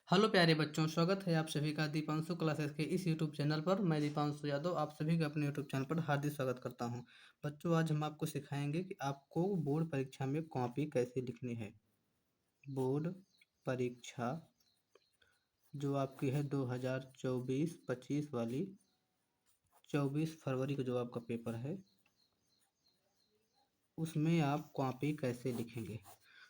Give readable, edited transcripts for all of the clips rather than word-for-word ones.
Hello प्यारे बच्चों, स्वागत है आप सभी का दीपांशु क्लासेस के इस यूट्यूब चैनल पर। मैं दीपांशु यादव आप सभी का अपने यूट्यूब चैनल पर हार्दिक स्वागत करता हूं। बच्चों, आज हम आपको सिखाएंगे कि आपको बोर्ड परीक्षा में कॉपी कैसे लिखनी है। बोर्ड परीक्षा जो आपकी है 2024-25 वाली, 24 फरवरी का जो आपका पेपर है, उसमें आप कॉपी कैसे लिखेंगे।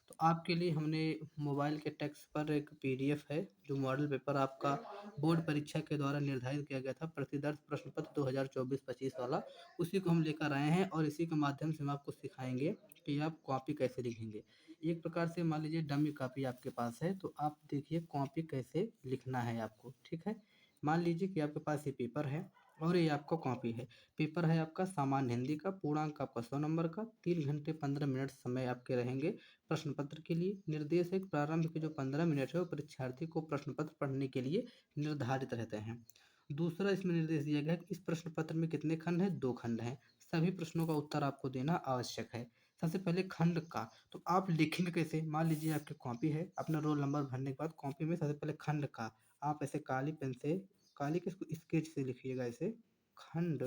तो आपके लिए हमने मोबाइल के टेक्स्ट पर एक पीडीएफ है जो मॉडल पेपर आपका बोर्ड परीक्षा के द्वारा निर्धारित किया गया था, प्रतिदर्श प्रश्न पत्र 2024-25 वाला, उसी को हम लेकर आए हैं और इसी के माध्यम से हम आपको सिखाएंगे कि आप कॉपी कैसे लिखेंगे। एक प्रकार से मान लीजिए डमी कॉपी आपके पास है, तो आप देखिए कॉपी कैसे लिखना है आपको। ठीक है, मान लीजिए कि आपके पास ये पेपर है और ये आपका कॉपी है। पेपर है आपका सामान्य हिंदी का, पूर्णांक आपका 100 नंबर का, 3 घंटे 15 मिनट समय आपके रहेंगे प्रश्न पत्र के लिए। निर्देश है कि प्रारंभ के जो 15 मिनट है वो परीक्षार्थी को प्रश्न पत्र पढ़ने के लिए निर्धारित रहते हैं। दूसरा इसमें निर्देश दिया गया है कि इस प्रश्न पत्र में कितने खंड हैं, 2 खंड हैं। सभी प्रश्नों का उत्तर आपको देना आवश्यक है। सबसे पहले खंड का, तो आप लिखेंगे कैसे। मान लीजिए आपकी कॉपी है, अपना रोल नंबर भरने के बाद कॉपी में सबसे पहले खंड का आप ऐसे काली पेन से, काली के इसको स्केच से लिखिएगा ऐसे, खंड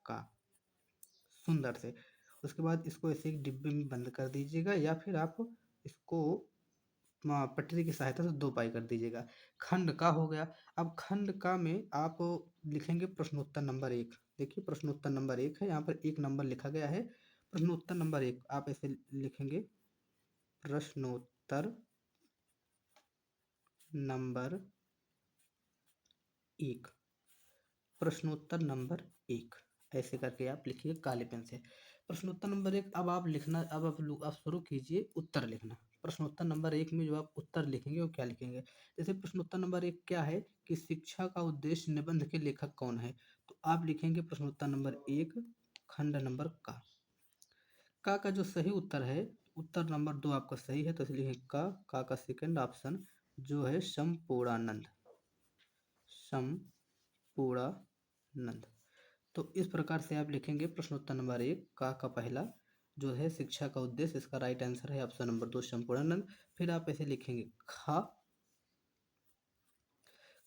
का, सुंदर से। उसके बाद इसको ऐसे एक डिब्बे में बंद कर दीजिएगा या फिर आप इसको पटरी की सहायता से 2 पाई कर दीजिएगा। खंड का हो गया। अब खंड का में आप लिखेंगे प्रश्नोत्तर नंबर 1। देखिए प्रश्नोत्तर नंबर 1 है, यहाँ पर 1 नंबर लिखा गया है। प्रश्नोत्तर नंबर 1 आप ऐसे लिखेंगे, प्रश्नोत्तर नंबर 1, प्रश्नोत्तर नंबर 1, ऐसे करके आप लिखिए काले पेन से। प्रश्नोत्तर नंबर 1 अब आप लिखना, अब आप शुरू कीजिए उत्तर लिखना। प्रश्नोत्तर नंबर 1 में जो आप उत्तर लिखेंगे वो क्या लिखेंगे। जैसे प्रश्नोत्तर नंबर 1 क्या है कि शिक्षा का उद्देश्य निबंध के लेखक कौन है, तो आप लिखेंगे प्रश्नोत्तर नंबर 1 खंड नंबर का जो सही उत्तर है, उत्तर नंबर 2 आपका सही है, तो इसलिए का सेकंड ऑप्शन जो है संपूर्णानंद, संपूर्णानंद। तो इस प्रकार से आप लिखेंगे प्रश्नोत्तर नंबर 1 का पहला जो है शिक्षा का उद्देश्य, इसका राइट आंसर है ऑप्शन नंबर 2 संपूर्णानंद। फिर आप ऐसे लिखेंगे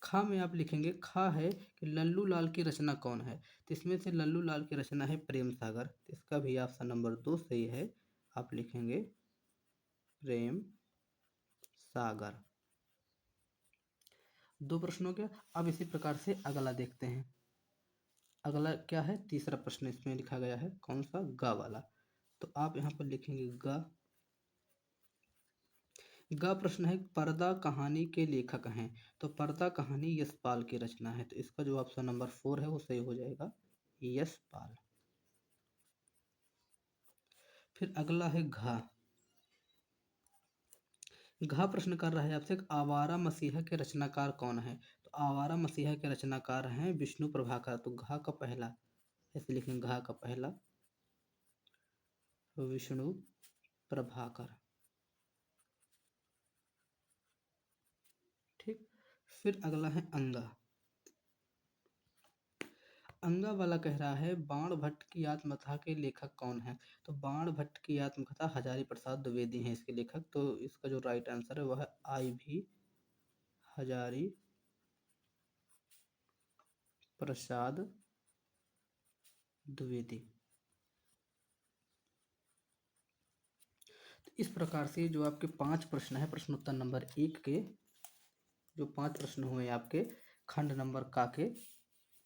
खा में आप लिखेंगे, खा है कि लल्लू लाल की रचना कौन है, तो इसमें से लल्लू लाल की रचना है प्रेम सागर, तो इसका भी ऑप्शन नंबर 2 सही है। आप लिखेंगे प्रेम सागर। 2 प्रश्नों के। अब इसी प्रकार से अगला देखते हैं। अगला क्या है, तीसरा प्रश्न इसमें लिखा गया है, कौन सा, गा वाला। तो आप यहाँ पर लिखेंगे गा प्रश्न है पर्दा कहानी के लेखक हैं, तो पर्दा कहानी यशपाल की रचना है, तो इसका जो ऑप्शन नंबर 4 है वो सही हो जाएगा, यशपाल। फिर अगला है घा प्रश्न कर रहा है आपसे आवारा मसीहा के रचनाकार कौन है, तो आवारा मसीहा के रचनाकार हैं विष्णु प्रभाकर। तो घा का पहला ऐसे लिखेंगे, घा का पहला विष्णु प्रभाकर। ठीक। फिर अगला है अंगा। अंगा वाला कह रहा है बाण भट्ट की आत्मकथा के लेखक कौन है, तो बाण भट्ट की आत्मकथा हजारी प्रसाद द्विवेदी हैं इसके लेखक, तो इसका जो राइट आंसर है वह है आई भी हजारी प्रसाद द्विवेदी। तो इस प्रकार से जो आपके 5 प्रश्न है प्रश्नोत्तर नंबर 1 के, जो 5 प्रश्न हुए आपके खंड नंबर के,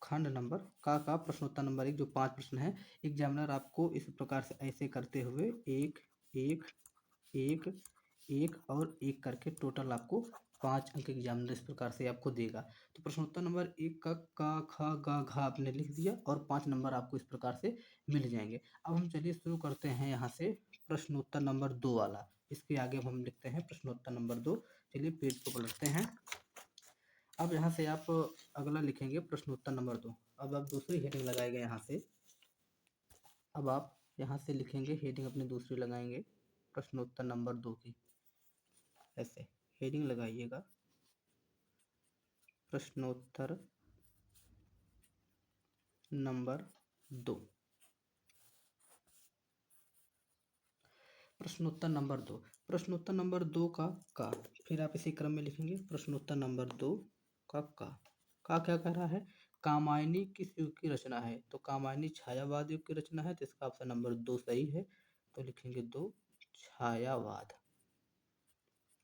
खंड नंबर का प्रश्नोत्तर नंबर 1 जो 5 प्रश्न है, एग्जामिनर आपको इस प्रकार से ऐसे करते हुए एक एक एक एक और एक करके टोटल आपको 5 अंक एग्जामिनर इस प्रकार से आपको देगा। तो प्रश्नोत्तर नंबर 1 का खा गा घा आपने लिख दिया और 5 नंबर आपको इस प्रकार से मिल जाएंगे। अब हम चलिए शुरू करते हैं यहाँ से प्रश्नोत्तर नंबर 2 वाला। इसके आगे हम लिखते हैं प्रश्नोत्तर नंबर 2। चलिए पेज को पलटते हैं। अब यहाँ से आप अगला लिखेंगे प्रश्नोत्तर नंबर 2। अब आप दूसरी हेडिंग लगाएंगे यहाँ से। अब आप यहाँ से लिखेंगे हेडिंग अपनी दूसरी लगाएंगे प्रश्नोत्तर नंबर 2 की, ऐसे हेडिंग लगाइएगा प्रश्नोत्तर नंबर 2। प्रश्नोत्तर नंबर 2। प्रश्नोत्तर नंबर 2 का फिर आप इसी क्रम में लिखेंगे। प्रश्नोत्तर नंबर 2 का क्या कह रहा है? कामायनी किस युग की रचना है? तो कामायनी छायावाद युग की रचना है, तो इसका ऑप्शन नंबर 2 सही है। तो लिखेंगे 2 छायावाद,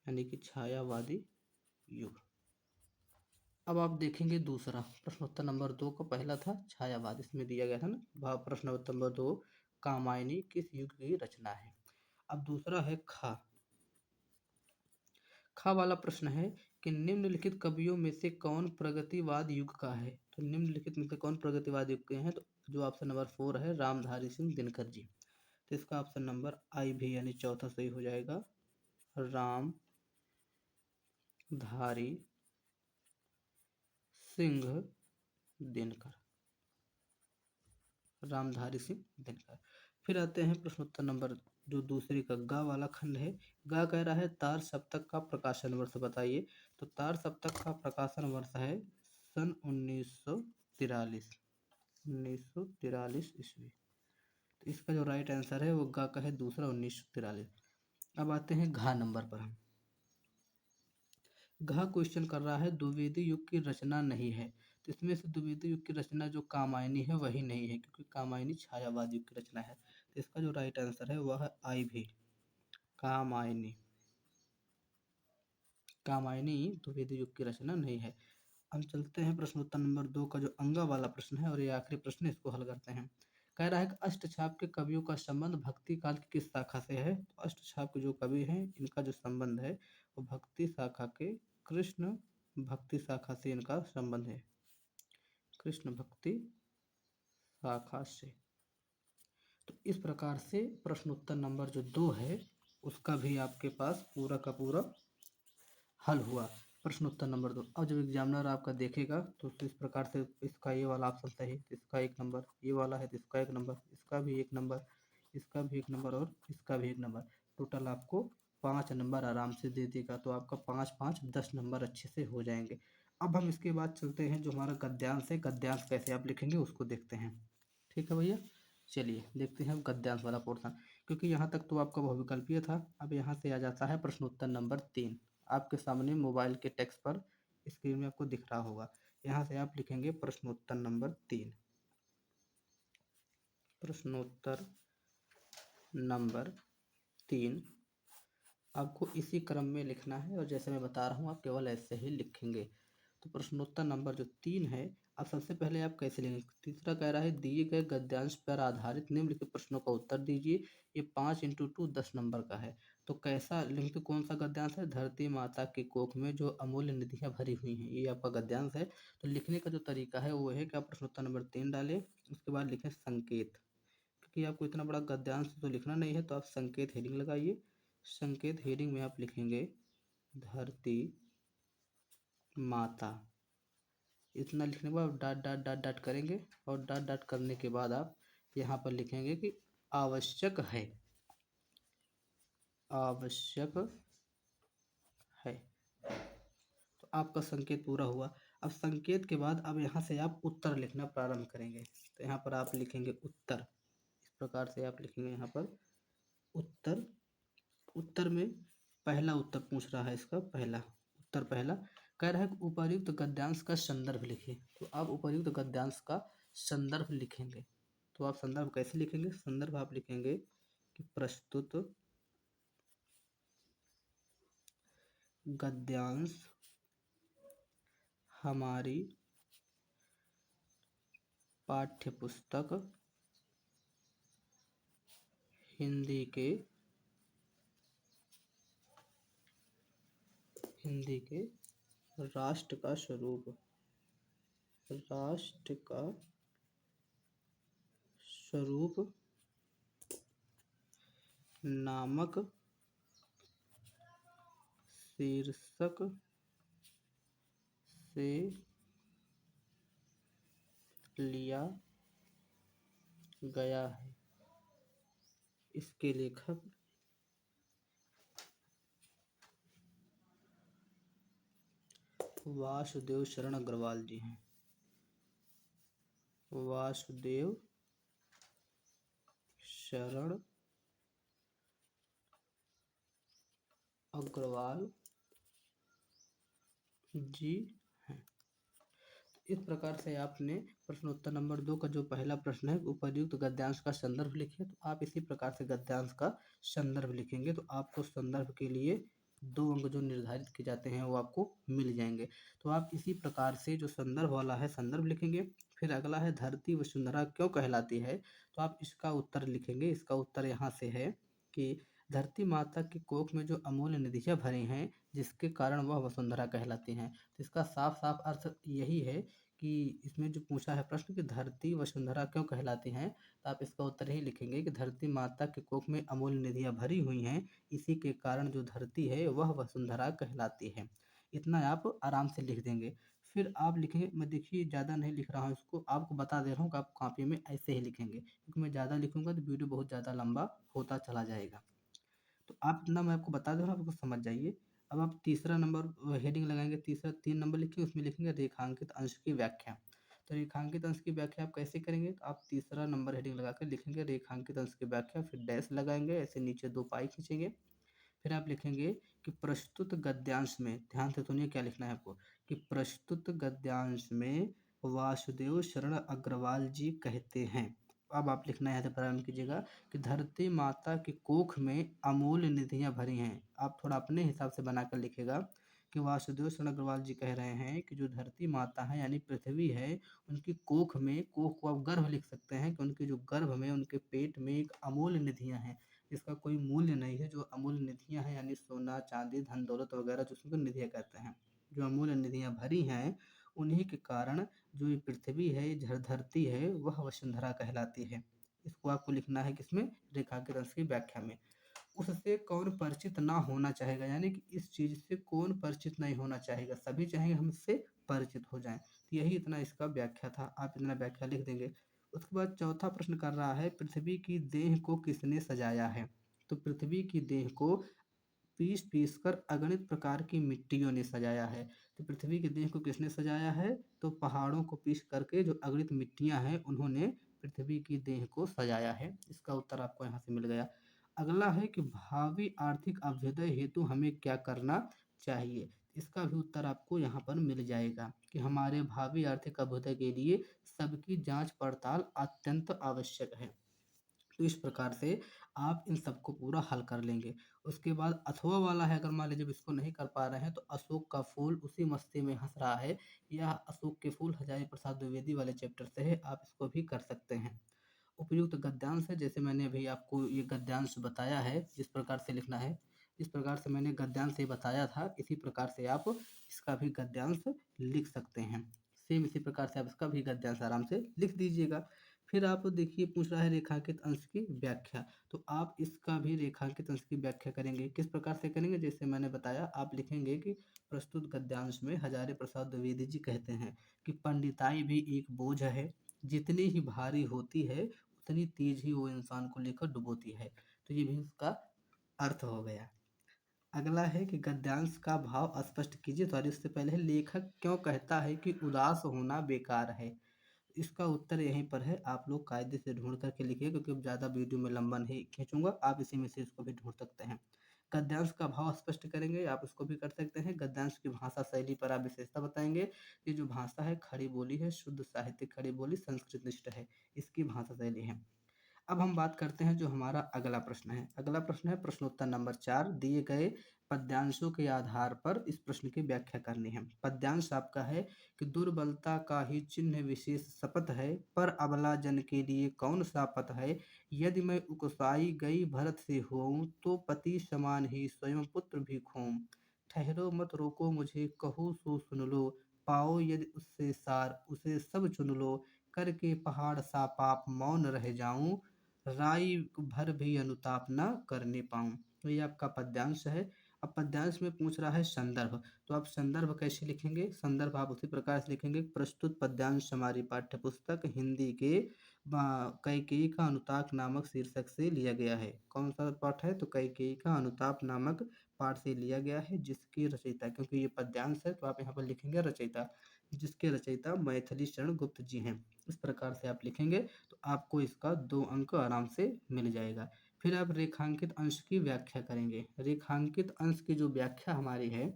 यानी कि छायावादी युग। अब आप देखेंगे दूसरा प्रश्नोत्तर नंबर 2 का पहला था छायावाद, इसमें दिया गया था ना प्रश्नोत्तर नंबर 2 कामायनी किस युग की रचना है। अब दूसरा है खा वाला प्रश्न है कि निम्नलिखित कवियों में से कौन प्रगतिवाद युग का है? तो निम्नलिखित में से कौन प्रगतिवाद युग के हैं? तो जो ऑप्शन नंबर 4 है रामधारी सिंह दिनकर जी। तो इसका ऑप्शन नंबर आई भी यानी चौथा सही हो जाएगा। रामधारी सिंह दिनकर, रामधारी सिंह दिनकर। फिर आते हैं प्रश्नोत्तर नंबर जो दूसरे का गा वाला खंड है। गा कह रहा है तार सप्तक का प्रकाशन वर्ष बताइए। तो तार सप्तक का प्रकाशन वर्ष है सन 1943, 1943 ईस्वी। तो इसका जो राइट आंसर है वो गा का है दूसरा 1943। अब आते हैं घा नंबर पर। हम घा क्वेश्चन कर रहा है द्विवेदी युग की रचना नहीं है। तो इसमें से द्विवेदी युग की रचना जो कामायनी है वही नहीं है, क्योंकि कामायनी छायावाद युग की रचना है। तो इसका जो राइट आंसर है वह है आई भी, कामायनी। कामायनी द्विवेदी युग की रचना नहीं है। हम चलते हैं प्रश्नोत्तर नंबर 2 का जो अंगा वाला प्रश्न है, और ये आखिरी प्रश्न है, इसको हल करते हैं। कह रहा है कि अष्टछाप के कवियों का संबंध भक्ति काल की किस शाखा से है? तो अष्टछाप के जो कवि हैं इनका जो संबंध है वो भक्ति शाखा के, कृष्ण भक्ति शाखा से इनका संबंध है, कृष्ण भक्ति शाखा से। तो इस प्रकार से प्रश्नोत्तर नंबर जो 2 है उसका भी आपके पास पूरा का पूरा हल हुआ। प्रश्नोत्तर नंबर 2 अब जब एग्जामिनर आपका देखेगा तो इस प्रकार से इसका ये वाला ऑप्शन सही तो इसका 1 नंबर, ये वाला है तो इसका 1 नंबर, इसका भी 1 नंबर, इसका भी 1 नंबर और इसका भी 1 नंबर। टोटल आपको 5 नंबर आराम से दे देगा। तो आपका 5 5 10 नंबर अच्छे से हो जाएंगे। अब हम इसके बाद चलते हैं जो हमारा गद्यांश है, गद्यांश कैसे आप लिखेंगे उसको देखते हैं। ठीक है भैया, चलिए देखते हैं गद्यांश वाला पोर्शन। क्योंकि यहाँ तक तो आपका बहुविकल्पीय था, अब यहाँ से आ जाता है प्रश्नोत्तर नंबर 3। आपके सामने मोबाइल के टेक्स्ट पर स्क्रीन में आपको दिख रहा होगा। यहाँ से आप लिखेंगे प्रश्नोत्तर नंबर 3। प्रश्नोत्तर नंबर 3 आपको इसी क्रम में लिखना है, और जैसे मैं बता रहा हूँ आप केवल ऐसे ही लिखेंगे। तो प्रश्नोत्तर नंबर जो 3 है, अब सबसे पहले आप कैसे लिखेंगे? तीसरा कह रहा है दिए गए गद्यांश पर आधारित निम्नलिखित प्रश्नों का उत्तर दीजिए। ये 5 × 2 10 नंबर का है। तो कैसा लिखते, कौन सा गद्यांश है? धरती माता की कोख में जो अमूल्य निधियां भरी हुई हैं, ये आपका गद्यांश है। तो लिखने का जो तरीका है वो है कि आप प्रश्नोत्तर नंबर 3 डालें, उसके बाद लिखें संकेत। क्योंकि आपको इतना बड़ा गद्यांश तो लिखना नहीं है, तो आप संकेत हेडिंग लगाइए। संकेत हेडिंग में आप लिखेंगे धरती माता। इतना लिखने के बाद आप डॉट डॉट डॉट डॉट करेंगे, और डॉट डॉट करने के बाद आप यहाँ पर लिखेंगे कि आवश्यक है, आवश्यक है। तो आपका संकेत पूरा हुआ। अब संकेत के बाद अब यहाँ से आप उत्तर लिखना प्रारंभ करेंगे। तो यहाँ पर आप लिखेंगे उत्तर, इस प्रकार से आप लिखेंगे यहाँ पर उत्तर। उत्तर में पहला उत्तर पूछ रहा है, इसका पहला उत्तर पहला कह रहा है कि उपर्युक्त गद्यांश का संदर्भ लिखिए। तो आप उपर्युक्त गद्यांश का संदर्भ लिखेंगे। तो आप संदर्भ कैसे लिखेंगे? संदर्भ आप लिखेंगे कि प्रस्तुत गद्यांश हमारी पाठ्यपुस्तक हिंदी के राष्ट्र का स्वरूप, राष्ट्र का स्वरूप नामक शीर्षक से लिया गया है। इसके लेखक वासुदेव शरण अग्रवाल जी हैं। वासुदेव शरण अग्रवाल जी हैं। इस प्रकार से आपने प्रश्न उत्तर नंबर 2 का जो पहला प्रश्न है उपर्युक्त गद्यांश का संदर्भ लिखिए। तो आप इसी प्रकार से गद्यांश का संदर्भ लिखेंगे तो आपको संदर्भ के लिए 2 अंक जो निर्धारित किए जाते हैं वो आपको मिल जाएंगे। तो आप इसी प्रकार से जो संदर्भ वाला है संदर्भ लिखेंगे। फिर अगला है धरती वसुंधरा क्यों कहलाती है, तो आप इसका उत्तर लिखेंगे। इसका उत्तर यहाँ से है कि धरती माता की कोख में जो अमूल्य निधियाँ भरी हैं जिसके कारण वह वसुंधरा कहलाती हैं। तो इसका साफ साफ अर्थ यही है कि इसमें जो पूछा है प्रश्न कि धरती वसुंधरा क्यों कहलाती हैं, तो आप इसका उत्तर ही लिखेंगे कि धरती माता के कोख में अमूल्य निधियाँ भरी हुई हैं, इसी के कारण जो धरती है वह वसुंधरा कहलाती है। इतना आप आराम से लिख देंगे। फिर आप लिखेंगे, मैं देखिए ज़्यादा नहीं लिख रहा हूँ इसको, आपको बता दे रहा हूँ कि आप कॉपी में ऐसे ही लिखेंगे, क्योंकि मैं ज़्यादा लिखूंगा तो वीडियो बहुत ज़्यादा लंबा होता चला जाएगा। तो आप इतना मैं आपको बता दे रहा हूँ, आप उसको समझ जाइए। अब आप तीसरा नंबर हेडिंग लगाएंगे, तीसरा 3 नंबर लिखिए, उसमें लिखेंगे रेखांकित अंश की व्याख्या। तो रेखांकित अंश की व्याख्या आप कैसे करेंगे, तो आप तीसरा नंबर हेडिंग लगाकर लिखेंगे रेखांकित अंश की व्याख्या, फिर डैश लगाएंगे, ऐसे नीचे 2 पाई खींचेंगे। फिर आप लिखेंगे कि प्रस्तुत गद्यांश में, ध्यान से सुनिए क्या लिखना है आपको, कि प्रस्तुत गद्यांश में वासुदेव शरण अग्रवाल जी कहते हैं। अब आप लिखना है, प्रारंभ कीजिएगा कि धरती माता की कोख में अमूल्य निधियां भरी हैं। आप थोड़ा अपने हिसाब से बनाकर लिखेगा कि वासुदेव शरण अग्रवाल जी कह रहे हैं कि जो धरती माता है यानी पृथ्वी है, उनकी कोख में, कोख को आप गर्भ लिख सकते हैं कि उनके जो गर्भ में, उनके पेट में एक अमूल्य निधियां हैं जिसका कोई मूल्य नहीं है। जो अमूल्य निधियां हैं यानी सोना चांदी धन दौलत वगैरह जो उसको निधियां कहते हैं, जो अमूल्य निधियां भरी हैं, उन्हीं के कारण जो ये पृथ्वी है, ये धरती है, वह वसुंधरा कहलाती है। इसको आपको लिखना है किसमें, रेखांकित अंश की व्याख्या में। उससे कौन परिचित ना होना चाहेगा, यानी कि इस चीज से कौन परिचित नहीं होना चाहेगा, सभी चाहेंगे हम इससे परिचित हो जाएं। तो यही इतना इसका व्याख्या था, आप इतना व्याख्या लिख देंगे। उसके बाद चौथा प्रश्न कर रहा है पृथ्वी की देह को किसने सजाया है। तो पृथ्वी की देह को पीस पीस कर अगणित प्रकार की मिट्टियों ने सजाया है। तो पृथ्वी की देह को किसने सजाया है, तो पहाड़ों को पीस करके जो अगणित मिट्टियां हैं उन्होंने पृथ्वी की देह को सजाया है। इसका उत्तर आपको यहाँ से मिल गया। अगला है कि भावी आर्थिक अभ्युदय हेतु हमें क्या करना चाहिए। इसका भी उत्तर आपको यहाँ पर मिल जाएगा कि हमारे भावी आर्थिक अभ्युदय के लिए सबकी जांच पड़ताल अत्यंत आवश्यक है। तो इस प्रकार से आप इन सबको पूरा हल कर लेंगे। उसके बाद अथवा वाला है, अगर मान लीजिए जब इसको नहीं कर पा रहे हैं तो अशोक का फूल उसी मस्ती में हंस रहा है, यह अशोक के फूल हजारी प्रसाद द्विवेदी वाले चैप्टर से है, आप इसको भी कर सकते हैं। उपयुक्त गद्यांश है, जैसे मैंने अभी आपको ये गद्यांश बताया है जिस प्रकार से लिखना है, जिस प्रकार से मैंने गद्यांश से बताया था इसी प्रकार से आप इसका भी गद्यांश लिख सकते हैं। सेम इसी प्रकार से आप इसका भी गद्यांश आराम से लिख दीजिएगा। फिर आप देखिए पूछ रहा है रेखांकित अंश की व्याख्या, तो आप इसका भी रेखांकित अंश की व्याख्या करेंगे। किस प्रकार से करेंगे, जैसे मैंने बताया, आप लिखेंगे कि प्रस्तुत गद्यांश में हजारी प्रसाद द्विवेदी जी कहते हैं कि पंडिताई भी एक बोझ है, जितनी ही भारी होती है उतनी तेज ही वो इंसान को लेकर डुबोती है। तो ये भी इसका अर्थ हो गया। अगला है कि गद्यांश का भाव स्पष्ट कीजिए। सॉरी, उससे पहले है लेखक क्यों कहता है कि उदास होना बेकार है। इसका उत्तर यहीं पर है, आप लोग कायदे से ढूंढ करके लिखिए, क्योंकि अब ज़्यादा वीडियो में लंबा नहीं खींचूंगा, आप इसी में से इसको भी ढूंढ सकते हैं। गद्यांश का भाव स्पष्ट करेंगे, आप उसको भी कर सकते हैं। गद्यांश की भाषा शैली पर आप विशेषता बताएंगे। ये जो भाषा है खड़ी बोली है, शुद्ध साहित्यिक खड़ी बोली, संस्कृत निष्ठ है, इसकी भाषा शैली है। अब हम बात करते हैं जो हमारा अगला प्रश्न है। अगला प्रश्न है प्रश्नोत्तर नंबर 4, दिए गए पद्यांशों के आधार पर इस प्रश्न की व्याख्या करनी है। पद्यांश आपका है कि दुर्बलता का ही चिन्ह विशेष शपथ है, पर अबला जन के लिए कौन सा पथ है। यदि मैं उकसाई गई भरत से होऊं, तो पति समान ही स्वयं पुत्र भी खोऊं। ठहरो मत रोको मुझे कहूँ सो सुन लो, पाओ यदि उससे सार उसे सब चुन लो। करके पहाड़ सा पाप मौन रह जाऊं, राई भर भी अनुताप न करने पाऊं। तो ये आपका पद्यांश है। अब पद्यांश में पूछ रहा है संदर्भ, तो आप संदर्भ कैसे लिखेंगे, संदर्भ आप उसी प्रकार से लिखेंगे। प्रस्तुत पद्यांश हमारी पाठ्य पुस्तक हिंदी के कैकेयी का अनुताप नामक शीर्षक से लिया गया है। कौन सा पाठ है, तो कैकेयी का अनुताप नामक पाठ से लिया गया है, जिसकी रचयिता, क्योंकि ये पद्यांश है तो आप यहाँ पर लिखेंगे रचयिता, जिसके रचयिता मैथिली शरण गुप्त जी हैं। इस प्रकार से आप लिखेंगे तो आपको इसका 2 अंक आराम से मिल जाएगा। फिर आप रेखांकित अंश की व्याख्या करेंगे। रेखांकित अंश की जो व्याख्या हमारी है,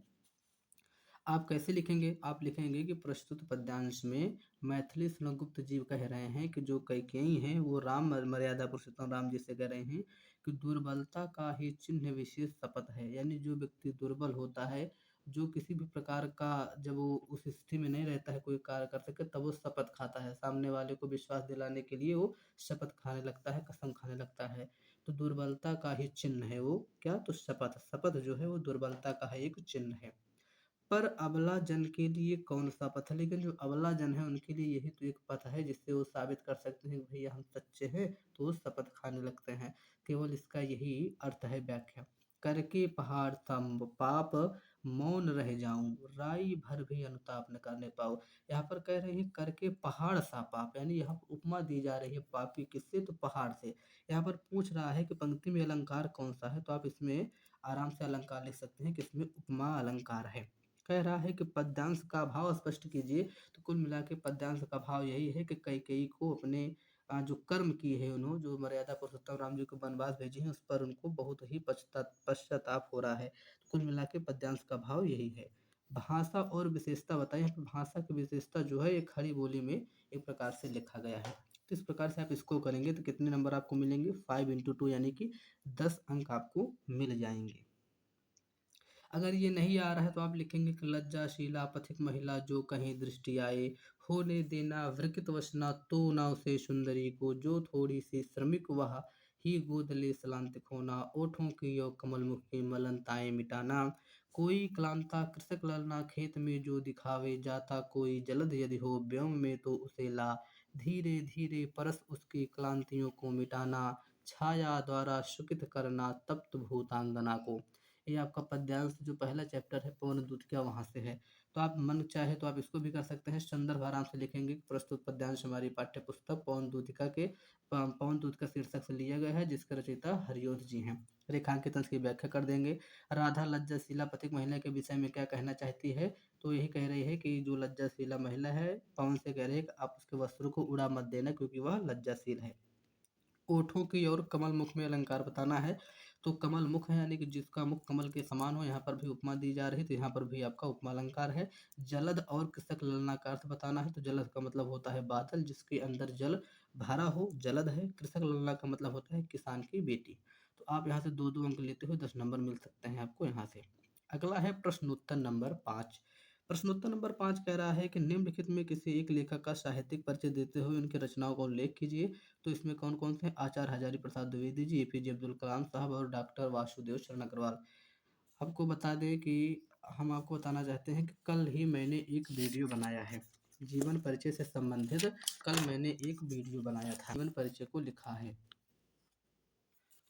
आप कैसे लिखेंगे? आप लिखेंगे कि प्रस्तुत पद्यांश में मैथिली गुप्त जी कह रहे हैं कि जो कैकेयी हैं वो राम मर्यादा पुरुषोत्तम राम जी से कह रहे हैं कि दुर्बलता का ही चिन्ह विशेष शपथ है। यानी जो व्यक्ति दुर्बल होता है, जो किसी भी प्रकार का, जब वो उस स्थिति में नहीं रहता है कोई कार्य कर सके, तब वो शपथ खाता है। सामने वाले को विश्वास दिलाने के लिए वो शपथ खाने लगता है, कसम खाने लगता है। तो दुर्बलता का ही चिन्ह है वो क्या? तो शपथ। शपथ जो है वो दुर्बलता का है, एक चिन्ह है। पर अबला जन के लिए कौन सा पथ है? लेकिन जो अबला जन है उनके लिए यही तो एक पथ है जिससे वो साबित कर सकते हैं कि भैया हम सच्चे हैं, तो वो शपथ खाने लगते हैं। केवल इसका यही अर्थ है व्याख्या। करके पहाड़ तंब पाप मौन रह जाऊं, राई भर भी अनुताप न करने पाऊं। यहाँ पर कह रहे हैं करके पहाड़ सा पाप, यानी यहाँ पर उपमा दी जा रही है पापी किससे? तो पहाड़ से। यहाँ पर पूछ रहा है कि पंक्ति में अलंकार कौन सा है, तो आप इसमें आराम से अलंकार लिख सकते हैं कि इसमें उपमा अलंकार है। कह रहा है कि पद्यांश का भाव स्पष्ट कीजिए। तो कुल मिला के पद्यांश का भाव यही है कि कैकेयी को अपने जो कर्म किए हैं, उन्होंने जो मर्यादा पुरुषोत्तम राम जी को वनवास भेजे हैं, उस पर उनको बहुत ही पश्चाताप हो रहा है। तो कुल मिला के पद्यांश का भाव यही है। भाषा और विशेषता बताइए। यहाँ पे भाषा की विशेषता जो है एक खड़ी बोली में एक प्रकार से लिखा गया है। तो इस प्रकार से आप इसको करेंगे तो कितने नंबर आपको मिलेंगे? 5 × 2 यानी कि 10 अंक आपको मिल जाएंगे। अगर ये नहीं आ रहा है तो आप लिखेंगे कि लज्जाशीला पथिक महिला जो कहीं दृष्टि आए, होने देना वृकित वसना तो ना उसे सुंदरी को, जो थोड़ी सी श्रमिक वह ही गोद ले सलांतिक होना, ओठों की यो कमल मुख की मलनताएं मिटाना, कोई क्लांता कृषक ललना खेत में जो दिखावे जाता, कोई जलद यदि हो व्योम में तो उसे ला, धीरे धीरे परस उसकी क्लांतियों को मिटाना, छाया द्वारा शुकित करना तप्त भूतांगना को। ये आपका पद्यांश जो पहला चैप्टर है पवन दूत का, वहाँ से है। तो आप मन चाहे तो आप इसको भी कर सकते हैं। संदर्भ आराम से लिखेंगे। प्रस्तुत पद्यांश हमारी पाठ्य पुस्तक पवन दूतिका के पवन दूत का शीर्षक से लिया गया है, जिसके रचयिता हरिओध जी हैं। रेखांकित अंश की व्याख्या कर देंगे। राधा लज्जाशीला पथिक महिला के विषय में क्या कहना चाहती है? तो यही कह रही है कि जो लज्जाशीला महिला है, पवन से कह रही है कि आप उसके वस्त्रों को उड़ा मत देना क्योंकि वह लज्जाशील है। ओठों की और कमल मुख में अलंकार बताना है। तो कमल मुख है यानी कि जिसका मुख कमल के समान हो, यहाँ पर भी उपमा दी जा रही, तो यहाँ पर भी आपका उपमा अलंकार है। जलद और कृषक ललना का अर्थ बताना है। तो जलद का मतलब होता है बादल जिसके अंदर जल भरा हो, जलद है। कृषक ललना का मतलब होता है किसान की बेटी। तो आप यहाँ से 2-2 अंक लेते हुए 10 नंबर मिल सकते हैं आपको यहाँ से। अगला है प्रश्नोत्तर नंबर 5। प्रश्नोत्तर नंबर 5 कह रहा है कि निम्नलिखित में किसी एक लेखक का साहित्यिक परिचय देते हुए उनकी रचनाओं का उल्लेख कीजिए। तो इसमें कौन कौन से हैं? आचार्य हजारी प्रसाद द्विवेदी जी, एपीजे अब्दुल कलाम साहब और डॉक्टर वासुदेव शरण अग्रवाल। आपको बता दें कि हम आपको बताना चाहते हैं कि कल ही मैंने एक वीडियो बनाया है जीवन परिचय से संबंधित। कल मैंने एक वीडियो बनाया था, जीवन परिचय को लिखा है।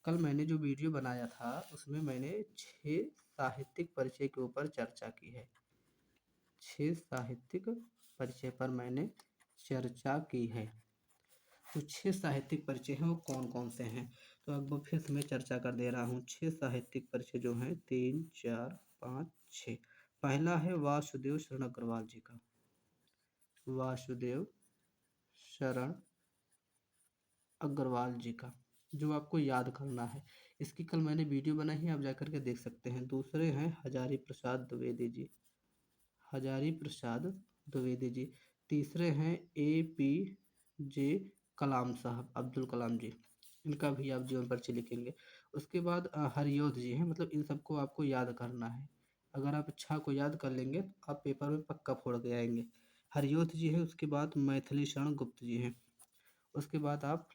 कल मैंने जो वीडियो बनाया था उसमें मैंने 6 साहित्यिक परिचय के ऊपर चर्चा की है। 6 साहित्यिक परिचय पर मैंने चर्चा की है। तो 6 साहित्यिक परिचय हैं वो कौन कौन से हैं? तो अब फिर से मैं चर्चा कर दे रहा हूँ। 6 साहित्यिक परिचय जो हैं 3, 4, 5, 6। पहला है वासुदेव शरण अग्रवाल जी का। वासुदेव शरण अग्रवाल जी का जो आपको याद करना है। इसकी कल मैंने वीडियो बनाई है, आप जाकर के देख सकते हैं। दूसरे हैं हजारी प्रसाद द्विवेदी जी। हजारी प्रसाद द्विवेदी जी। तीसरे हैं APJ कलाम साहब, अब्दुल कलाम जी। इनका भी आप जीवन परिचय लिखेंगे। उसके बाद हरिओध जी हैं। मतलब इन सबको आपको याद करना है। अगर आप अच्छा को याद कर लेंगे तो आप पेपर में पक्का फोड़ के आएंगे। हरिओध जी है। उसके बाद मैथिली शरण गुप्त जी हैं। उसके बाद आप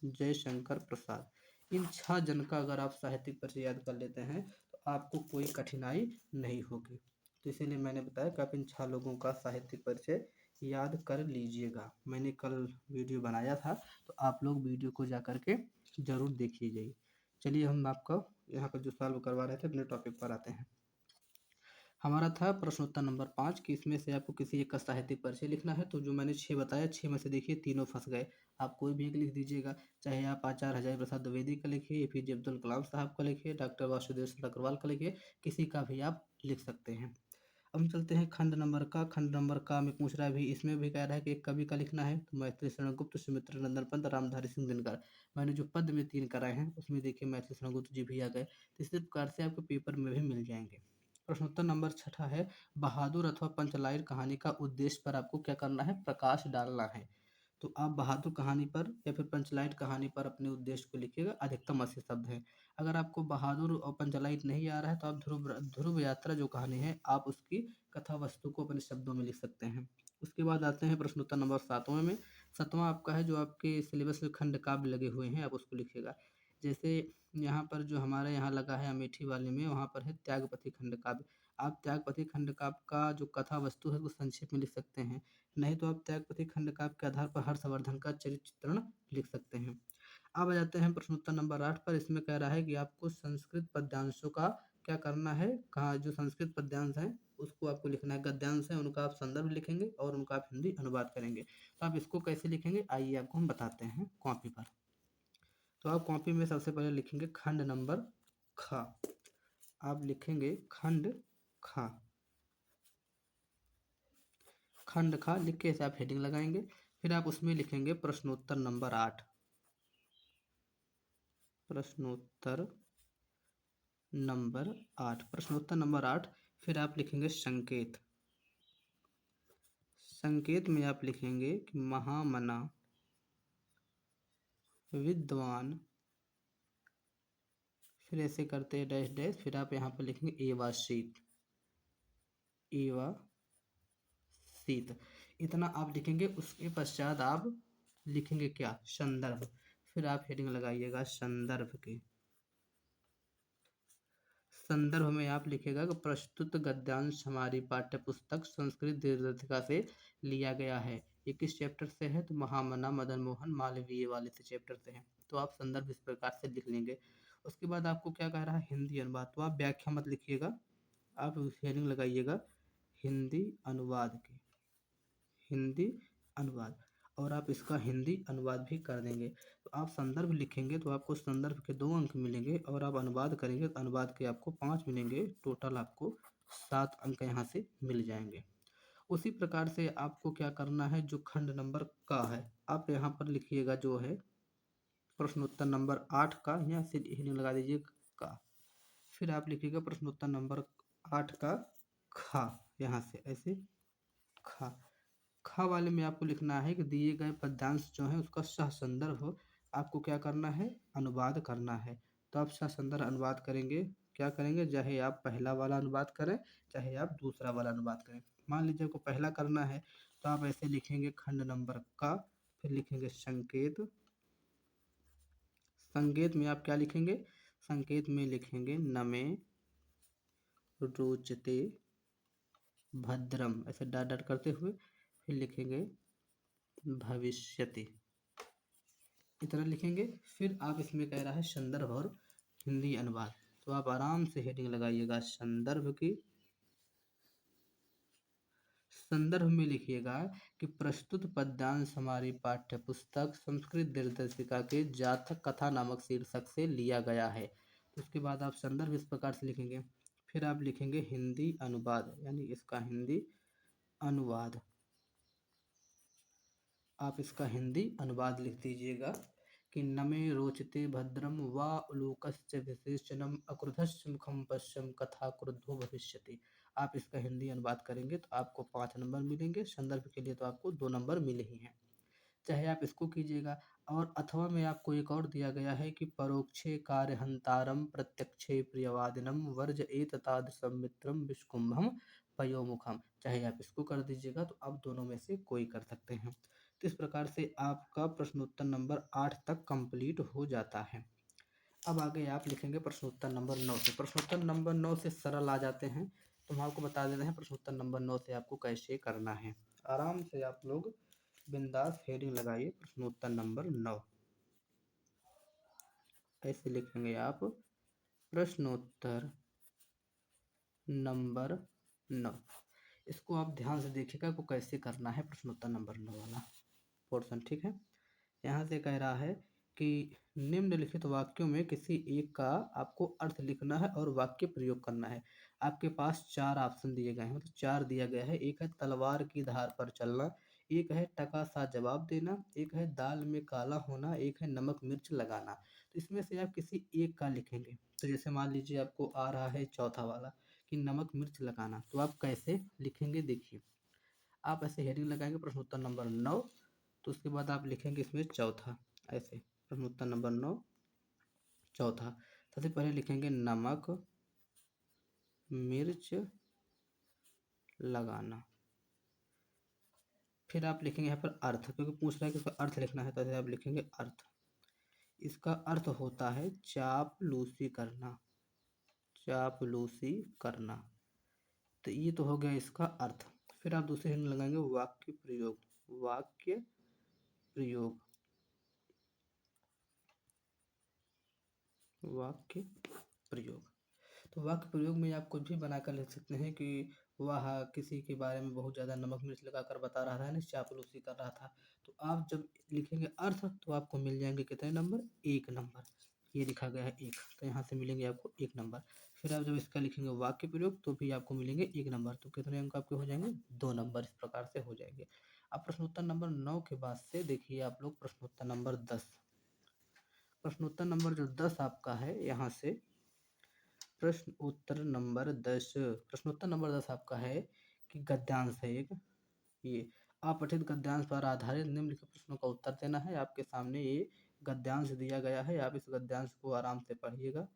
जयशंकर प्रसाद। इन 6 जन का अगर आप साहित्यिक परिचय याद कर लेते हैं तो आपको कोई कठिनाई नहीं होगी। तो इसीलिए मैंने बताया कि आप इन 6 लोगों का साहित्यिक परिचय याद कर लीजिएगा। मैंने कल वीडियो बनाया था, तो आप लोग वीडियो को जा कर के ज़रूर देखिए। चलिए हम आपका यहाँ पर जो सॉल्व करवा रहे थे अपने टॉपिक पर आते हैं। हमारा था प्रश्नोत्तर नंबर 5 कि इसमें से आपको किसी एक का साहित्यिक परिचय लिखना है। तो जो मैंने 6 बताया, 6 में से देखिए तीनों फंस गए। आप कोई भी एक लिख दीजिएगा। चाहे आप आचार्य हजारी प्रसाद द्विवेदी का लिखिए, APJ अब्दुल कलाम साहब का लिखिए, डॉक्टर वासुदेव शरण अग्रवाल का लिखिए, किसी का भी आप लिख सकते हैं। अब हम चलते हैं खंड नंबर का। खंड नंबर का में पूछ रहा है भी, इसमें भी कह रहा है कि एक कवि का लिखना है। तो मैथिली शरण गुप्त, सुमित्र नंदन पंत, रामधारी सिंह दिनकर। मैंने जो पद में 3 कराए हैं उसमें देखिए मैथिली शरण गुप्त जी भी आ गए। तो इसी प्रकार से आपके पेपर में भी मिल जाएंगे। प्रश्नोत्तर नंबर 6 है, बहादुर अथवा पंचलाइन कहानी का उद्देश्य पर आपको क्या करना है, प्रकाश डालना है। तो आप बहादुर कहानी पर या फिर पंचलाइन कहानी पर अपने उद्देश्य को लिखिएगा। अधिकतम 80 शब्द हैं। अगर आपको बहादुर और पंचलाइन नहीं आ रहा है तो आप ध्रुव ध्रुव यात्रा जो कहानी है आप उसकी कथा वस्तु को अपने शब्दों में लिख सकते हैं। उसके बाद आते हैं प्रश्नोत्तर नंबर 7वें में। 7वां आपका है जो आपके सिलेबस में खंड काव्य लगे हुए हैं, आप उसको लिखिएगा। जैसे यहाँ पर जो हमारे यहाँ लगा है अमेठी वाले में, वहाँ पर है त्यागपति खंड काव्य। आप त्यागपति खंड काव्य का जो कथा वस्तु है वो संक्षेप में लिख सकते हैं। नहीं तो आप त्यागपति खंड काव्य के आधार पर हर्षवर्धन का चरित्र चित्रण लिख सकते हैं। अब आ जाते हैं प्रश्नोत्तर नंबर 8 पर। इसमें कह रहा है कि आपको संस्कृत पद्यांशों का क्या करना है, कहाँ जो संस्कृत पद्यांश हैं उसको आपको लिखना है। गद्यांश है उनका आप संदर्भ लिखेंगे और उनका आप हिंदी अनुवाद करेंगे। तो आप इसको कैसे लिखेंगे आइए आपको हम बताते हैं कॉपी पर। तो आप कॉपी में सबसे पहले लिखेंगे खंड नंबर ख। आप लिखेंगे खंड ख। खंड खा लिख के ऐसे आप हेडिंग लगाएंगे। फिर आप उसमें लिखेंगे प्रश्नोत्तर नंबर 8। प्रश्नोत्तर नंबर 8, प्रश्नोत्तर नंबर 8। फिर आप लिखेंगे संकेत। संकेत में आप लिखेंगे कि महामना विद्वान, फिर ऐसे करते डैश डैश, फिर आप यहाँ पर लिखेंगे एवा शीत। एवा शीत इतना आप लिखेंगे। उसके पश्चात आप लिखेंगे क्या, संदर्भ। फिर आप हेडिंग लगाइएगा संदर्भ के। संदर्भ में आप लिखेगा कि प्रस्तुत गद्यांश हमारी पाठ्य पुस्तक संस्कृत दीर्घिका से लिया गया है। ये किस चैप्टर से है, तो महामना मदन मोहन मालवीय वाले से चैप्टर से है। तो आप संदर्भ इस प्रकार से लिख लेंगे। उसके बाद आपको क्या कह रहा है, हिंदी अनुवाद। तो आप व्याख्या मत लिखिएगा, आप हेडिंग लगाइएगा हिंदी अनुवाद की। हिंदी अनुवाद, और आप इसका हिंदी अनुवाद भी कर देंगे। तो आप संदर्भ लिखेंगे तो आपको संदर्भ के 2 अंक मिलेंगे, और आप अनुवाद करेंगे तो अनुवाद के आपको 5 मिलेंगे। टोटल आपको 7 अंक यहाँ से मिल जाएंगे। उसी प्रकार से आपको क्या करना है, जो खंड नंबर का है आप यहाँ पर लिखिएगा जो है प्रश्नोत्तर नंबर 8 का, यहाँ से हेडिंग लगा दीजिए का। फिर आप लिखिएगा प्रश्नोत्तर नंबर 8 का खा, यहाँ से ऐसे खा। खा वाले में आपको लिखना है कि दिए गए पद्यांश जो है उसका सह संदर्भ आपको क्या करना है, अनुवाद करना है। तो आप सह संदर्भ अनुवाद करेंगे, क्या करेंगे, चाहे आप पहला वाला अनुवाद करें चाहे आप दूसरा वाला अनुवाद करें। मान लीजिए आपको पहला करना है तो आप ऐसे लिखेंगे खंड नंबर का, फिर लिखेंगे संकेत। संकेत में आप क्या लिखेंगे, संकेत में लिखेंगे नमे रोचते भद्रम, ऐसे डॉट डॉट करते हुए, फिर लिखेंगे भविष्यति, इतना लिखेंगे। फिर आप इसमें कह रहा है संदर्भ और हिंदी अनुवाद। तो आप आराम से हेडिंग लगाइएगा संदर्भ की। संदर्भ में लिखिएगा कि प्रस्तुत पद्यांश हमारी पाठ्य पुस्तक संस्कृत दीर्घिका के जातक कथा नामक शीर्षक से लिया गया है। तो उसके बाद आप संदर्भ इस प्रकार से लिखेंगे। फिर आप लिखेंगे हिंदी अनुवाद, यानी इसका हिंदी अनुवाद। आप इसका हिंदी अनुवाद लिख दीजिएगा कि नमे रोचते भद्रम वा उलूकस्य विशेषणम अक्रुधस्य मुखम पश्यम कथा क्रुद्धो भविष्यति। आप इसका हिंदी अनुवाद करेंगे तो आपको 5 नंबर मिलेंगे। संदर्भ के लिए तो आपको 2 नंबर मिले ही हैं। चाहे आप इसको कीजिएगा, और अथवा में आपको एक और दिया गया है कि परोक्षे कार्यहंतारम प्रत्यक्षे प्रियवादिनम वर्ज एततादृशम मित्रम विष्कुंभम पयोमुखम। चाहे आप इसको कर दीजिएगा, तो आप दोनों में से कोई कर सकते हैं। तो इस प्रकार से आपका प्रश्नोत्तर नंबर 8 तक कंप्लीट हो जाता है। अब आगे आप लिखेंगे प्रश्नोत्तर नंबर 9 से। प्रश्नोत्तर नंबर 9 से सरल आ जाते हैं, तो हम आपको बता देते हैं प्रश्नोत्तर नंबर 9 से आपको कैसे करना है। आराम से आप लोग बिंदास हेडिंग लगाइए प्रश्नोत्तर नंबर 9। ऐसे लिखेंगे आप प्रश्नोत्तर नंबर 9। इसको आप ध्यान से देखिएगा को कैसे करना है प्रश्नोत्तर नंबर 9 वाला पोर्शन, ठीक है। यहाँ से कह रहा है कि निम्नलिखित वाक्यों में किसी एक का आपको अर्थ लिखना है और वाक्य प्रयोग करना है। आपके पास 4 ऑप्शन दिए गए हैं, मतलब 4 दिया गया है। एक है तलवार की धार पर चलना, एक है टका सा जवाब देना, एक है दाल में काला होना, एक है नमक मिर्च लगाना। तो इसमें से आप किसी एक का लिखेंगे। तो जैसे मान लीजिए आपको आ रहा है चौथा वाला कि नमक मिर्च लगाना, तो आप कैसे लिखेंगे देखिए। आप ऐसे हेडिंग लगाएंगे प्रश्नोत्तर नंबर 9, तो उसके बाद आप लिखेंगे इसमें चौथा, ऐसे प्रश्नोत्तर नंबर 9 चौथा। सबसे पहले लिखेंगे नमक मिर्च लगाना। फिर आप लिखेंगे यहाँ पर अर्थ, क्योंकि पूछ रहा है कि इसका अर्थ लिखना है, तो ऐसे आप लिखेंगे अर्थ। इसका अर्थ होता है चापलूसी करना, चापलूसी करना। तो ये तो हो गया इसका अर्थ। फिर आप दूसरे हेडिंग लगाएंगे वाक्य प्रयोग, वाक्य प्रयोग, वाक्य प्रयोग। तो वाक्य प्रयोग में आप कुछ भी बनाकर लिख सकते हैं कि वह किसी के बारे में बहुत ज़्यादा नमक मिर्च लगाकर बता रहा था, नहीं चापलूसी कर रहा था। तो आप जब लिखेंगे अर्थ तो आपको मिल जाएंगे कितने नंबर, 1 नंबर। ये लिखा गया है 1, तो यहाँ से मिलेंगे आपको 1 नंबर। फिर आप जब इसका लिखेंगे वाक्य प्रयोग तो भी आपको मिलेंगे 1 नंबर। तो कितने अंक आपके हो जाएंगे, 2 नंबर। इस प्रकार से हो जाएंगे। अब प्रश्नोत्तर नंबर 9 के बाद से देखिए आप लोग प्रश्नोत्तर नंबर 10। प्रश्नोत्तर नंबर जो 10 आपका है, यहाँ से प्रश्न उत्तर नंबर 10, प्रश्नोत्तर नंबर 10 आपका है कि गद्यांश है एक। ये अपठित गद्यांश पर आधारित निम्नलिखित प्रश्नों का उत्तर देना है। आपके सामने ये गद्यांश दिया गया है, आप इस गद्यांश को आराम से पढ़िएगा।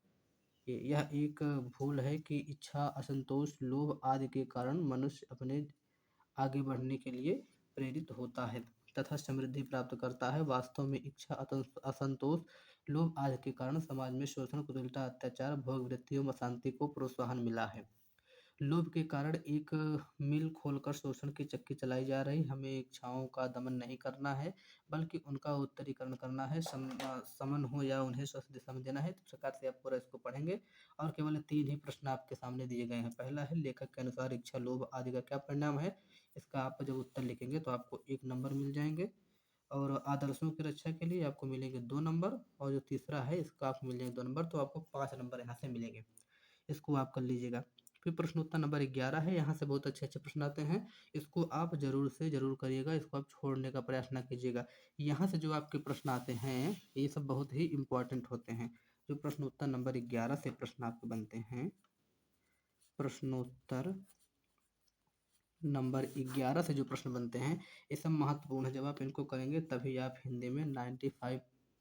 यह एक भूल है कि इच्छा, असंतोष, लोभ आदि के कारण मनुष्य अपने आगे बढ़ने के लिए प्रेरित होता है तथा समृद्धि प्राप्त करता है। वास्तव में इच्छा, असंतोष, लोभ आदि के कारण समाज में शोषण, कुटिलता, अत्याचार, भोग वृत्ति एवं अशांति को प्रोत्साहन मिला है। लोभ के कारण एक मिल खोलकर शोषण की चक्की चलाई जा रही। हमें इच्छाओं का दमन नहीं करना है, बल्कि उनका उत्तरीकरण करना है। समन हो या उन्हें स्वस्थ दिशा में देना है। इस प्रकार से आप पूरा इसको पढ़ेंगे। और केवल 3 ही प्रश्न आपके सामने दिए गए हैं। पहला है लेखक के अनुसार इच्छा, लोभ आदि का क्या परिणाम है। इसका आप जब उत्तर लिखेंगे तो आपको 1 नंबर मिल जाएंगे। और आदर्शों की रक्षा के लिए आपको मिलेंगे 2 नंबर। और जो तीसरा है इसका आपको मिल जाएंगे 2 नंबर, तो आपको 5 नंबर यहाँ से मिलेंगे। इसको आप कर लीजिएगा। फिर प्रश्नोत्तर नंबर 11 है, यहाँ से बहुत अच्छे अच्छे प्रश्न आते हैं। इसको आप जरूर से जरूर करिएगा, इसको आप छोड़ने का प्रयास ना कीजिएगा। यहाँ से जो आपके प्रश्न आते हैं ये सब बहुत ही इम्पोर्टेंट होते हैं। जो प्रश्नोत्तर नंबर 11 से प्रश्न आपके बनते हैं, प्रश्नोत्तर नंबर 11 से जो प्रश्न बनते हैं ये सब महत्वपूर्ण है। जब आप इनको करेंगे तभी आप हिंदी में 95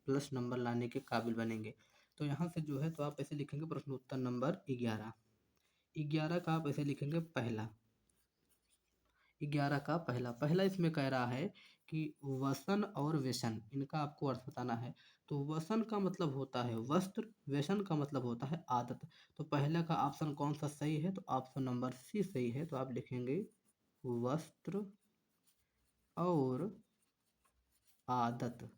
प्लस नंबर लाने के काबिल बनेंगे। तो यहाँ से जो है तो आप ऐसे लिखेंगे प्रश्नोत्तर नंबर 11। 11 का आप ऐसे लिखेंगे पहला। 11 का पहला, पहला इसमें कह रहा है कि वसन और व्यसन, इनका आपको अर्थ बताना है। तो वसन का मतलब होता है वस्त्र, व्यसन का मतलब होता है आदत। तो पहला का ऑप्शन कौन सा सही है, तो ऑप्शन नंबर सी सही है। तो आप लिखेंगे वस्त्र और आदत।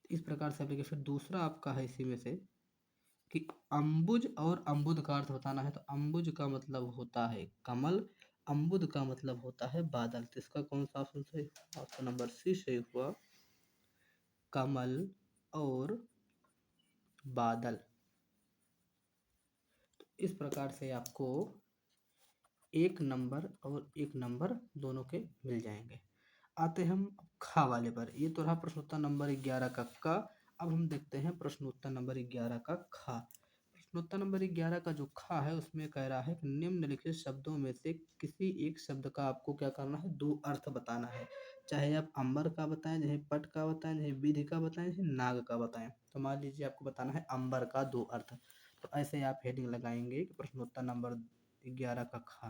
इस प्रकार से आप लिखिए। फिर दूसरा आपका है इसी में से कि अम्बुज और अम्बुद का अर्थ बताना है। तो अम्बुज का मतलब होता है कमल, अम्बुद का मतलब होता है बादल। तो इसका कौन सा ऑप्शन सही, ऑप्शन नंबर सी सही हुआ, कमल और बादल। तो इस प्रकार से आपको 1 नंबर और 1 नंबर दोनों के मिल जाएंगे। आते हम खा वाले पर। ये तो रहा प्रश्नोत्तर नंबर 11 का क। अब हम देखते हैं प्रश्नोत्तर नंबर 11 का खा। प्रश्नोत्तर नंबर 11 का जो खा है उसमें कह रहा है कि निम्नलिखित शब्दों में से किसी एक शब्द का आपको क्या करना है, 2 अर्थ बताना है। चाहे आप अंबर का बताएं, चाहे पट का बताएं, चाहे विधि का बताएं, चाहे नाग का बताएं। तो मान लीजिए आपको बताना है अंबर का 2 अर्थ। तो ऐसे आप हेडिंग लगाएंगे कि प्रश्नोत्तर नंबर 11 का खा,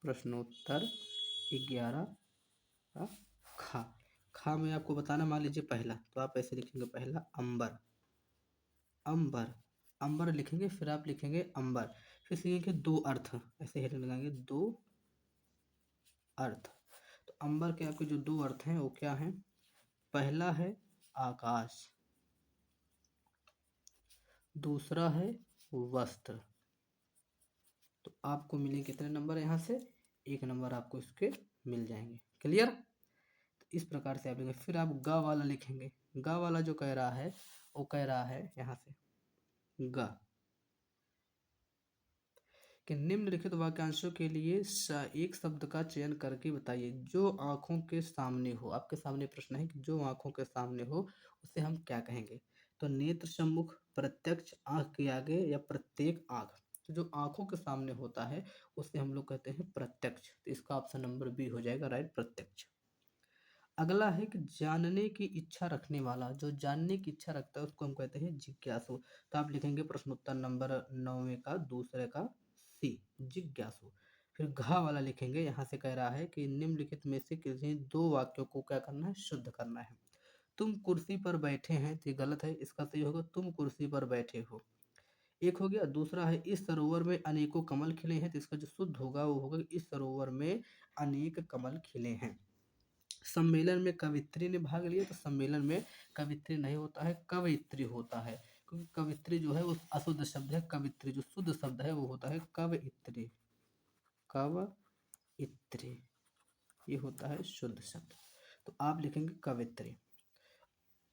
प्रश्नोत्तर 11 का खा। खा में आपको बताना, मान लीजिए पहला, तो आप ऐसे लिखेंगे पहला अंबर, अंबर, अंबर लिखेंगे। फिर आप लिखेंगे अंबर, फिर सीखेंगे 2 अर्थ, ऐसे हेडिंग लगाएंगे 2 अर्थ। तो अंबर के आपके जो 2 अर्थ हैं वो क्या हैं, पहला है आकाश, दूसरा है वस्त्र। तो आपको मिले कितने नंबर यहाँ से, 1 नंबर आपको इसके मिल जाएंगे। क्लियर। तो इस प्रकार से आप लिखेंगे। फिर आप ग वाला लिखेंगे। ग वाला जो कह रहा है वो कह रहा है यहाँ से ग, कि निम्नलिखित वाक्यांशों के लिए एक शब्द का चयन करके बताइए जो आंखों के सामने हो। आपके सामने प्रश्न है कि जो आंखों के सामने हो उसे हम क्या कहेंगे। तो नेत्र सम्मुख, प्रत्यक्ष, आंख के आगे या प्रत्येक आंख। तो जो आंखों के सामने होता है उसे हम लोग कहते हैं प्रत्यक्ष। तो इसका ऑप्शन नंबर बी हो जाएगा राइट, प्रत्यक्ष। अगला है कि जानने की इच्छा रखने वाला, जो जानने की इच्छा रखता है उसको हम कहते हैं जिज्ञासु। तो आप लिखेंगे प्रश्नोत्तर नंबर 9 का दूसरे का सी, जिज्ञासु। फिर घ वाला लिखेंगे, यहाँ से कह रहा है कि निम्नलिखित में से किसी दो वाक्यों को क्या करना है, शुद्ध करना है। तुम कुर्सी पर बैठे हैं, तो ये गलत है, इसका सही होगा तुम कुर्सी पर बैठे हो। एक हो गया। दूसरा है इस सरोवर में अनेकों कमल खिले हैं, तो इसका जो शुद्ध होगा वो होगा इस सरोवर में अनेक कमल खिले हैं। सम्मेलन में कवित्री ने भाग लिया, तो सम्मेलन में कवित्री नहीं होता है, कवयित्री होता है। क्योंकि कवित्री जो है वो अशुद्ध शब्द है, कवित्री जो शुद्ध शब्द है वो होता है कवयित्री। कवयित्री ये होता है शुद्ध शब्द। तो आप लिखेंगे कवित्री।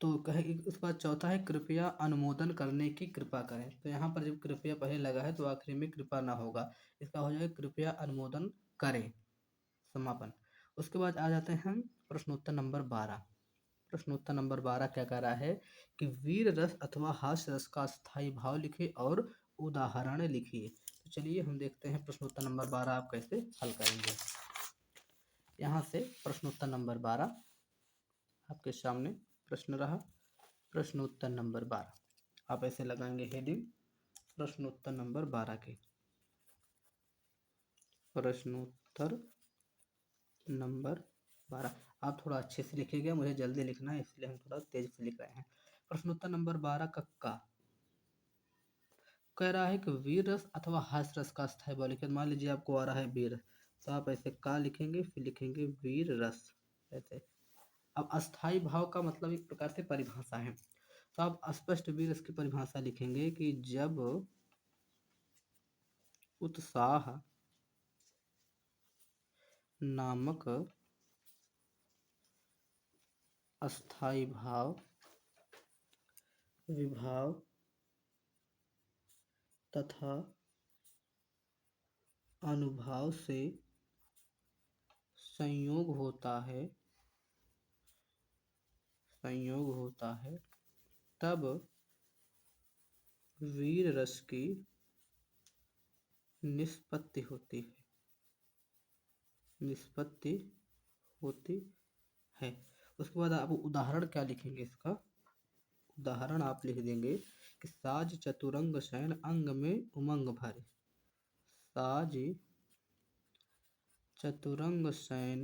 तो कहे उसके बाद चौथा है कृपया अनुमोदन करने की कृपा करें। तो यहाँ पर जब कृपया पहले लगा है तो आखिरी में कृपा ना होगा, इसका हो जाएगा कृपया अनुमोदन करें, समापन। उसके बाद आ जाते हैं हम प्रश्नोत्तर नंबर 12। प्रश्नोत्तर नंबर 12 क्या कह रहा है कि वीर रस अथवा हास्य रस का स्थायी भाव लिखे और उदाहरण लिखिए। तो चलिए हम देखते हैं प्रश्नोत्तर नंबर 12 आप कैसे हल करेंगे। यहाँ से प्रश्नोत्तर नंबर 12 आपके सामने प्रश्न रहा। प्रश्नोत्तर नंबर 12 आप ऐसे लगाएंगे हेडिंग प्रश्नोत्तर नंबर 12 के। प्रश्नोत्तर नंबर 12 आप थोड़ा अच्छे से लिखिएगा, मुझे जल्दी लिखना है इसलिए हम थोड़ा तेज से लिख रहे हैं। प्रश्नोत्तर नंबर 12 का कह रहा है कि वीर रस अथवा हास्य रस का स्थायी भाव लिखिए। मान लीजिए आपको आ रहा है वीर, तो आप ऐसे का लिखेंगे, फिर लिखेंगे वीर रस ऐसे। अब अस्थाई भाव का मतलब एक प्रकार से परिभाषा है, तो आप स्पष्ट वीर रस की परिभाषा लिखेंगे कि जब उत्साह नामक अस्थाई भाव विभाव तथा अनुभाव से संयोग होता है तब वीर रस की निष्पत्ति होती है। उसके बाद आप उदाहरण क्या लिखेंगे, इसका उदाहरण आप लिख देंगे कि साज चतुरंग शयन अंग में उमंग भरे। साज चतुरंग शयन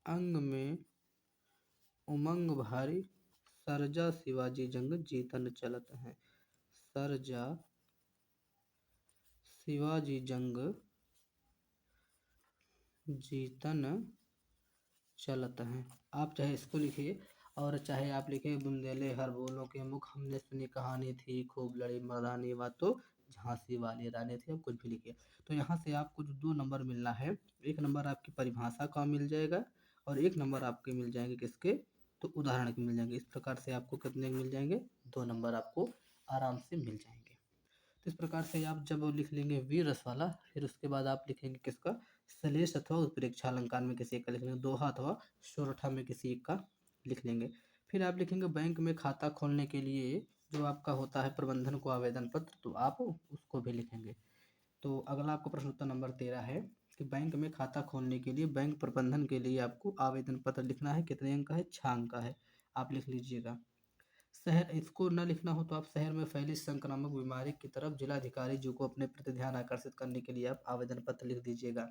अंग में उमंग भारी, सरजा शिवाजी जंग जीतन चलत है। सरजा शिवाजी जंग जीतन चलत हैं। आप चाहे इसको लिखिए और चाहे आप लिखिए बुंदेले हर बोलों के मुख, हमने सुनी कहानी थी खूब लड़ी मर्दानी, वा तो झांसी वाली रानी थी। आप कुछ भी लिखिए। तो यहाँ से आपको जो 2 नंबर मिलना है, एक नंबर आपकी परिभाषा का मिल जाएगा और एक नंबर आपके मिल जाएंगे किसके, तो उदाहरण के मिल जाएंगे। इस प्रकार से आपको कितने मिल जाएंगे, 2 नंबर आपको आराम से मिल जाएंगे। तो इस प्रकार से आप जब लिख लेंगे वीर रस वाला, फिर उसके बाद आप लिखेंगे किसका, सलेश अथवा उत्प्रेक्षा अलंकार में किसी एक का लिख लेंगे, दोहा अथवा सोरठा में किसी एक का लिख लेंगे। फिर आप लिखेंगे बैंक में खाता खोलने के लिए जो आपका होता है प्रबंधन को आवेदन पत्र, तो आप उसको भी लिखेंगे। तो अगला आपका प्रश्न उत्तर नंबर 13 है कि बैंक में खाता खोलने के लिए बैंक प्रबंधन के लिए आपको आवेदन पत्र लिखना है। कितने अंक का है, 6 अंक का है, आप लिख लीजिएगा। शहर, इसको न लिखना हो तो आप शहर में फैली संक्रामक बीमारी की तरफ जिलाधिकारी जी को अपने प्रति ध्यान आकर्षित करने के लिए आप आवेदन पत्र लिख दीजिएगा।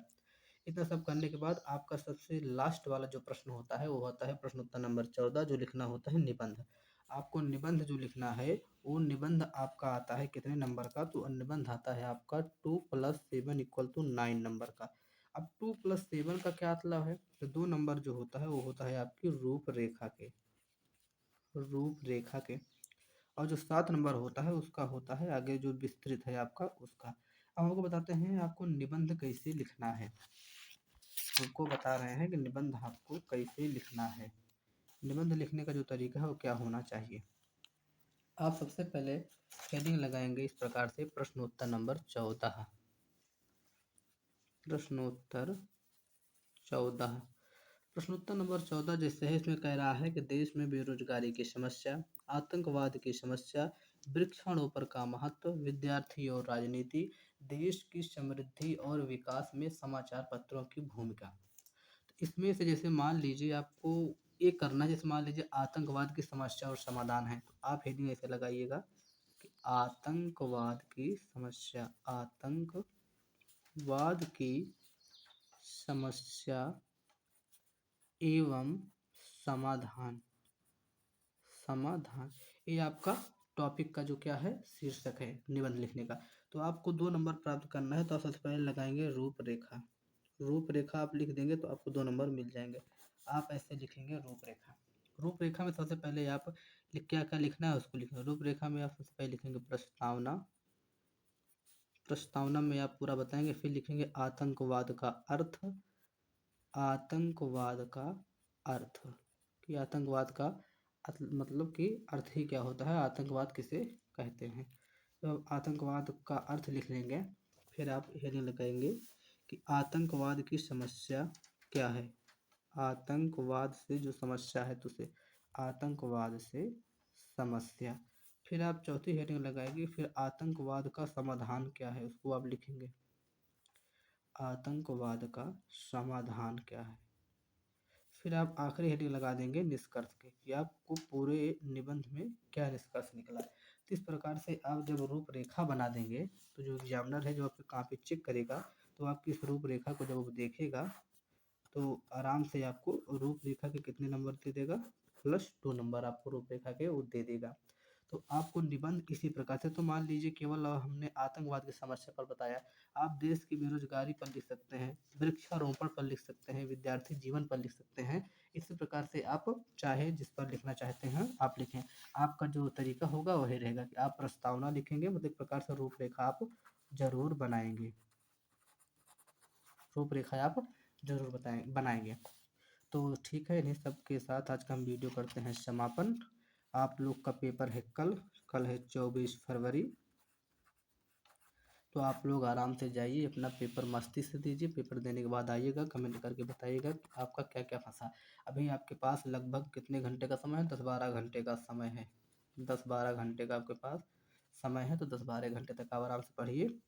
इतना सब करने के बाद आपका सबसे लास्ट वाला जो प्रश्न होता है वो होता है प्रश्न उत्तर नंबर 14, जो लिखना होता है निबंध। आपको निबंध जो लिखना है वो निबंध आपका आता है कितने नंबर का, तो निबंध आता है आपका 2 + 7 = 9 नंबर का। अब 2 + 7 का क्या मतलब है, तो 2 नंबर जो होता है वो होता है आपकी रूपरेखा के, और जो 7 नंबर होता है उसका होता है आगे जो विस्तृत है आपका उसका। अब हमको बताते हैं आपको निबंध कैसे लिखना है। आपको बता रहे हैं कि निबंध आपको कैसे लिखना है। निबंध लिखने का जो तरीका है वो क्या होना चाहिए। आप सबसे पहले हेडिंग लगाएंगे इस प्रकार से, प्रश्नोत्तर नंबर 14। प्रश्नोत्तर 14। प्रश्नोत्तर नंबर 14 जैसे है, इसमें कह रहा है कि देश में बेरोजगारी की समस्या, आतंकवाद की समस्या, वृक्षारोपण का महत्व, विद्यार्थी और राजनीति, देश की समृद्धि और विकास में समाचार पत्रों की भूमिका। तो इसमें से जैसे मान लीजिए आपको ये करना है, जैसे मान लीजिए आतंकवाद की समस्या और समाधान है, तो आप हेडिंग ऐसे लगाइएगा कि आतंकवाद की समस्या, आतंकवाद की समस्या एवं समाधान। समाधान ये आपका टॉपिक का जो क्या है, शीर्षक है निबंध लिखने का। तो आपको 2 नंबर प्राप्त करना है, तो आप सबसे पहले लगाएंगे रूपरेखा। रूपरेखा आप लिख देंगे तो आपको 2 नंबर मिल जाएंगे। आप ऐसे लिखेंगे रूपरेखा। रूपरेखा में सबसे पहले आप क्या क्या लिखना है उसको लिखेंगे। रूपरेखा में आप सबसे पहले लिखेंगे प्रस्तावना। प्रस्तावना में आप पूरा बताएंगे, फिर लिखेंगे आतंकवाद का अर्थ। आतंकवाद का अर्थ कि आतंकवाद का मतलब कि अर्थ ही क्या होता है, आतंकवाद किसे कहते हैं। तो आतंकवाद का अर्थ लिख लेंगे। फिर आप हेडिंग लगाएंगे कि आतंकवाद की समस्या क्या है। आतंकवाद से जो समस्या है तो उसे आतंकवाद से समस्या। फिर आप चौथी हेडिंग लगाएंगे, फिर आतंकवाद का समाधान क्या है उसको आप लिखेंगे। आतंकवाद का समाधान क्या है। फिर आप आखिरी हेडिंग लगा देंगे निष्कर्ष के, कि आपको पूरे निबंध में क्या निष्कर्ष निकला। तो इस प्रकार से आप जब रूपरेखा बना देंगे, तो जो एग्जामिनर है जो आपकी कॉपी चेक करेगा, तो आपकी इस रूपरेखा को जब वो देखेगा तो आराम से आपको रूपरेखा के कितने नंबर दे देगा, +2 नंबर आपको रूपरेखा के वो दे देगा। तो आपको निबंध इसी प्रकार से, तो मान लीजिए केवल हमने आतंकवाद की समस्या पर बताया, आप देश की बेरोजगारी पर लिख सकते हैं, वृक्षारोपण पर लिख सकते हैं, विद्यार्थी जीवन पर लिख सकते हैं। इसी प्रकार से आप चाहे जिस पर लिखना चाहते हैं आप लिखें। आपका जो तरीका होगा वही रहेगा कि आप प्रस्तावना लिखेंगे, मतलब एक प्रकार से रूपरेखा आप जरूर बनाएंगे। रूपरेखा आप जरूर बनाएंगे। तो ठीक है, इन्हीं सब के साथ आज का हम वीडियो करते हैं समापन। आप लोग का पेपर है कल। कल है 24 फरवरी। तो आप लोग आराम से जाइए, अपना पेपर मस्ती से दीजिए। पेपर देने के बाद आइएगा, कमेंट करके बताइएगा कि आपका क्या क्या फंसा। अभी आपके पास लगभग कितने घंटे का समय है, 10-12 घंटे का समय है। 10-12 घंटे का आपके पास समय है, तो 10-12 घंटे तक आप आराम से पढ़िए।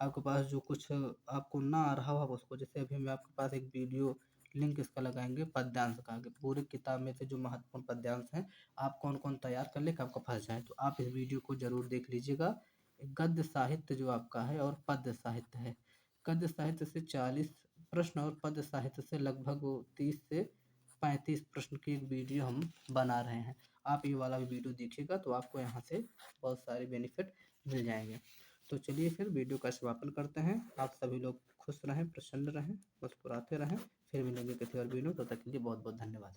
आपके पास जो कुछ आपको ना आ रहा हो उसको, जैसे अभी मैं आपके पास एक वीडियो लिंक इसका लगाएंगे पद्यांश का, कि पूरी किताब में से जो महत्वपूर्ण पद्यांश हैं आप कौन कौन तैयार कर ले कि आपका फंस जाए। तो आप इस वीडियो को जरूर देख लीजिएगा। गद्य साहित्य जो आपका है और पद्य साहित्य है, गद्य साहित्य से 40 प्रश्न और पद्य साहित्य से लगभग 30 से 35 प्रश्न की एक वीडियो हम बना रहे हैं। आप ये वाला भी वीडियो देखिएगा तो आपको यहाँ से बहुत सारे बेनिफिट मिल जाएंगे। तो चलिए फिर वीडियो का समापन करते हैं। आप सभी लोग खुश रहें, प्रसन्न रहें, मुस्कुराते रहें। फिर मिलेंगे किसी और वीडियो, तब तक के लिए बहुत बहुत धन्यवाद।